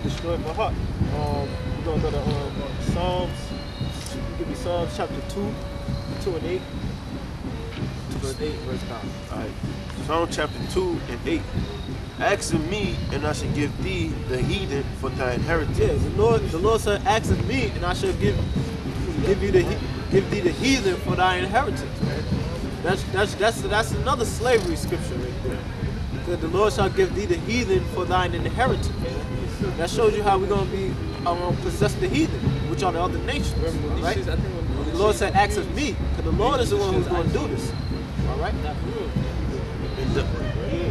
destroyed my heart. We're gonna go to Psalms. Give me Psalms chapter 2 and 8. 2 and 8, verse 9. All right. Psalm chapter 2 and 8. Ask of me, and I shall give thee the heathen for thy inheritance. Yeah, the Lord said, ask of me, and I shall give thee the heathen for thy inheritance. Right? That's another slavery scripture right there. That the Lord shall give thee the heathen for thine inheritance. Right? That shows you how we're gonna be possess the heathen, which are the other nations. Right? The Lord said, ask of me, because the Lord is the one who's going to do this. All right.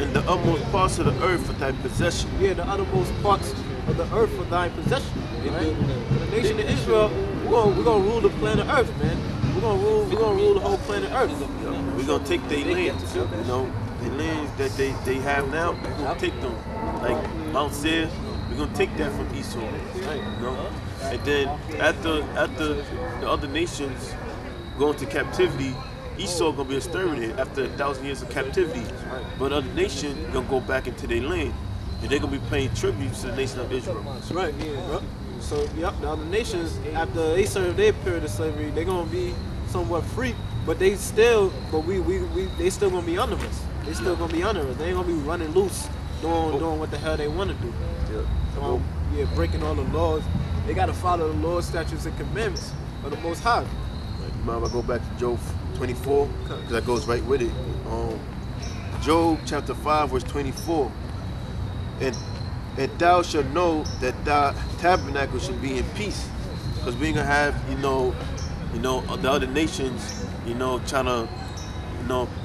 In the utmost parts of the earth for thy possession. Yeah, the uttermost parts of the earth for thy possession. Right? The nation of Israel, we're gonna rule the planet Earth, man. We're gonna rule the whole planet Earth. We're gonna take their lands, you know, the lands that they have now. We're gonna take them, like Mount Seir. We're gonna take that from Esau, right? You know, and then after the other nations go into captivity, Esau gonna be exterminated after 1,000 years of captivity. But other nations gonna go back into their land, and they're gonna be paying tribute to the nation of Israel. That's right. Yeah. So the other nations, after they serve their period of slavery, they're gonna be somewhat free, but they still gonna be under us. They still gonna be under us. They ain't gonna be running loose, doing what the hell they want to do. Breaking all the laws. They gotta follow the laws, statutes, and commandments of the Most High. You mind if I go back to Job 24, because that goes right with it. Job chapter 5 verse 24. And thou shalt know that thy tabernacle should be in peace, because we ain't gonna have the other nations trying to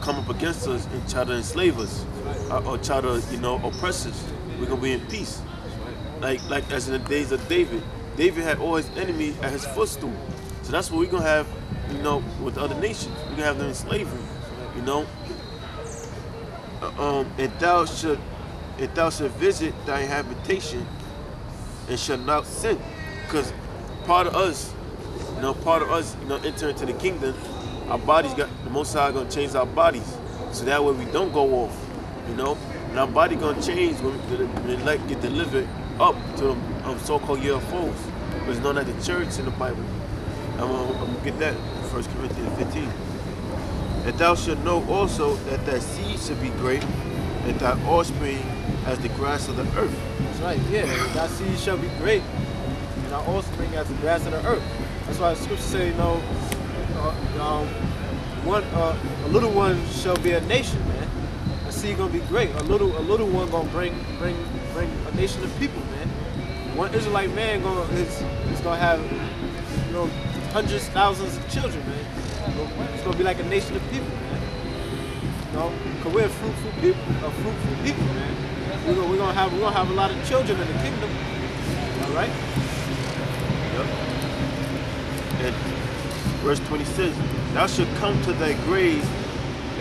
come up against us and try to enslave us or try to oppress us. We're gonna be in peace, like as in the days of David. David had all his enemies at his footstool, so that's what we're gonna have with the other nations. We're gonna have them in slavery, and thou shalt visit thy habitation and shall not sin. Because part of us enter into the kingdom, our bodies the Most High gonna change our bodies, so that way we don't go off, and our body gonna change when the elect get delivered up to them so-called UFOs. It's known as the church in the Bible. I'm gonna get that in 1 Corinthians 15. And thou shalt know also that thy seed shall be great, and thy offspring as the grass of the earth. That's right, yeah. Thy seed shall be great, and thy offspring as the grass of the earth. That's why the scripture say, a little one shall be a nation, man. A seed gonna be great. A little one gonna bring a nation of people, man. One Israelite man is gonna have hundreds, thousands of children, man. It's gonna be like a nation of people, man. Cause we're a fruitful people, man. We're gonna have a lot of children in the kingdom. All right. Yep. And verse 26, thou shalt come to thy grave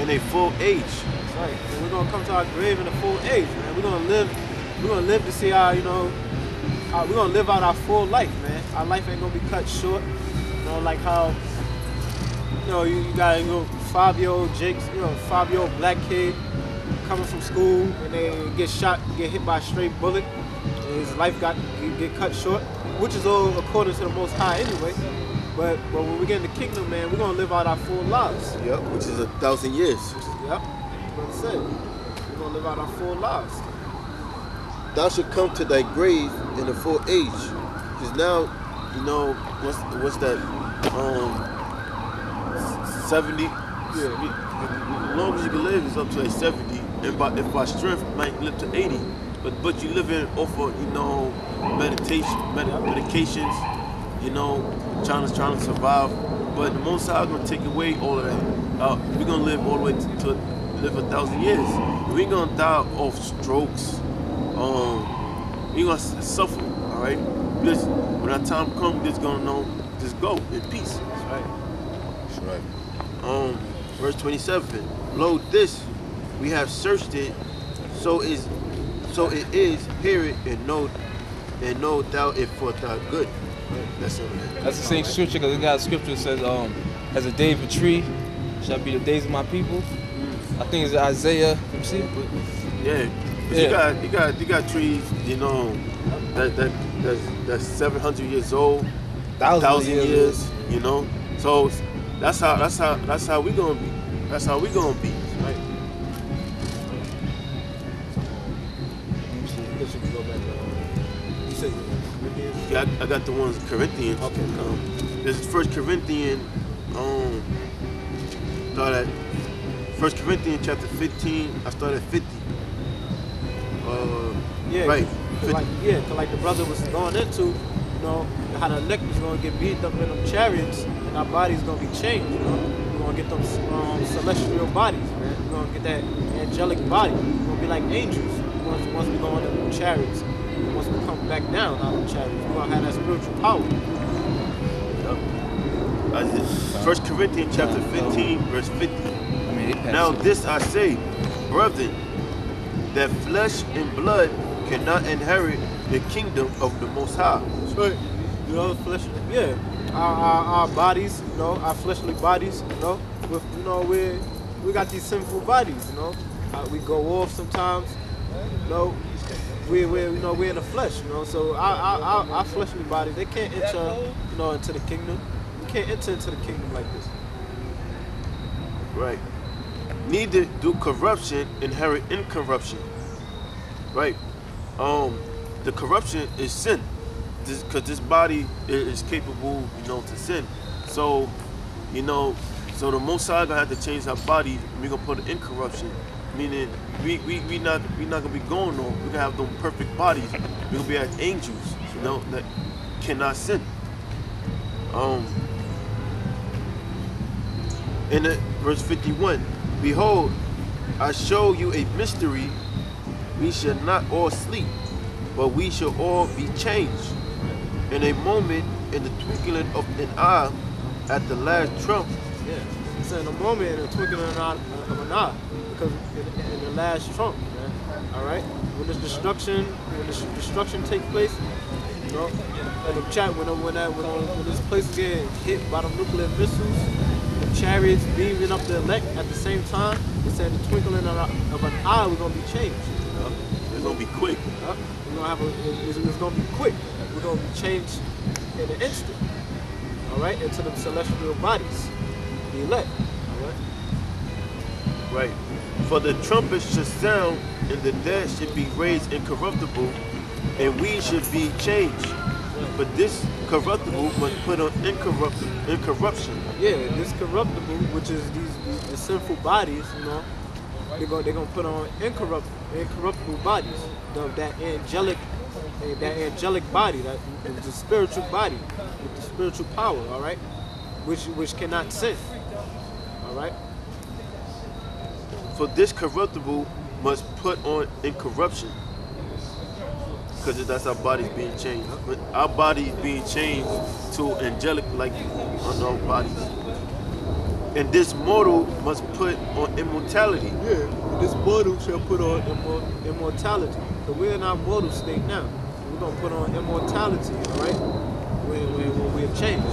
in a full age. That's right. And we're gonna come to our grave in a full age, man. We're gonna live to see our, we're gonna live out our full life, man. Our life ain't gonna be cut short. Like how, you got 5-year-old Jakes, 5-year-old black kid coming from school and they get hit by a straight bullet. And his life get cut short, which is all according to the Most High anyway. But when we get in the kingdom, man, we're gonna live out our full lives. Yep, which is 1,000 years. Yep, that's what it said. We're gonna live out our full lives. Thou shalt come to thy grave in a full age. Because now, what's that? 70. Yeah. As long as you can live, it's up to 70. And if by strength, might live to 80. But you living off of medications, trying to survive. But the Most High is gonna take away all of that. We're gonna live all the way to live 1,000 years. We ain't gonna die of strokes. We ain't gonna suffer. All right. Because when that time comes, just gonna just go in peace. That's right. That's right. Verse 27. Lo, this we have searched it, so it is. Hear it and know thou it for thy good. That's the same scripture, because we got a scripture that says, as a day of a tree shall be the days of my people. I think it's Isaiah. Let me see. Yeah. Yeah. You got trees, you know, that's 700 years old, 1,000 years, you know. So that's how we gonna be. That's how we gonna be, right? Let's just go back. You said Corinthians? Yeah, I got the ones Corinthians. Okay. This is First Corinthians. Start at First Corinthians chapter 15. I start at 50. Yeah, right. Cause like the brother was going into, you know, how the elect is gonna get beat up in them chariots, and our body's gonna be changed. You know, we're gonna get them celestial bodies, man. We're gonna get that angelic body. We're gonna be like angels once we go on them chariots. Once we come back down out of the chariots, we're gonna have that spiritual power. First Corinthians chapter 15, verse 50. Now this I say, brethren, that flesh and blood cannot inherit the kingdom of the Most High. Right. You know, flesh. Yeah. Our bodies, you know, our fleshly bodies, you know, with, you know, we got these sinful bodies, you know. We go off sometimes, you know. We're in the flesh, you know. So our fleshly bodies, they can't enter, you know, into the kingdom. We can't enter into the kingdom like this. Right. Neither do corruption inherit incorruption. Right. The corruption is sin, because this body is capable, you know, to sin. So, you know, so the Most High gonna have to change our body. We're gonna put it in corruption, meaning we not gonna be going on. We're gonna have them perfect bodies. We're gonna be like angels, you know, that cannot sin. In verse 51, behold, I show you a mystery. We shall not all sleep, but we shall all be changed. In a moment, in the twinkling of an eye, at the last trump. Yeah, it's in a moment, in the twinkling of an eye, because in the last trump, man. All right, when the destruction takes place, you know, when this place get hit by the nuclear missiles, the chariots beaming up the elect at the same time, it said the twinkling of an eye, we're gonna be changed. It's gonna be quick. It's gonna be quick. We're gonna be changed in an instant. All right, into the celestial bodies, the elect. All right. Right. For the trumpet should sound, and the dead should be raised incorruptible, and we should be changed. But this corruptible must put on incorruption. Yeah, this corruptible, which is these sinful bodies, you know, they're gonna put on incorruptible bodies. That angelic body, the spiritual body with the spiritual power. All right, which cannot sin. All right. For this corruptible must put on incorruption. Because that's our bodies being changed. But our bodies being changed to angelic like on our bodies. And this mortal must put on immortality. Yeah, this mortal shall put on immortality. So we're in our mortal state now. We're going to put on immortality, all right? When we have changed.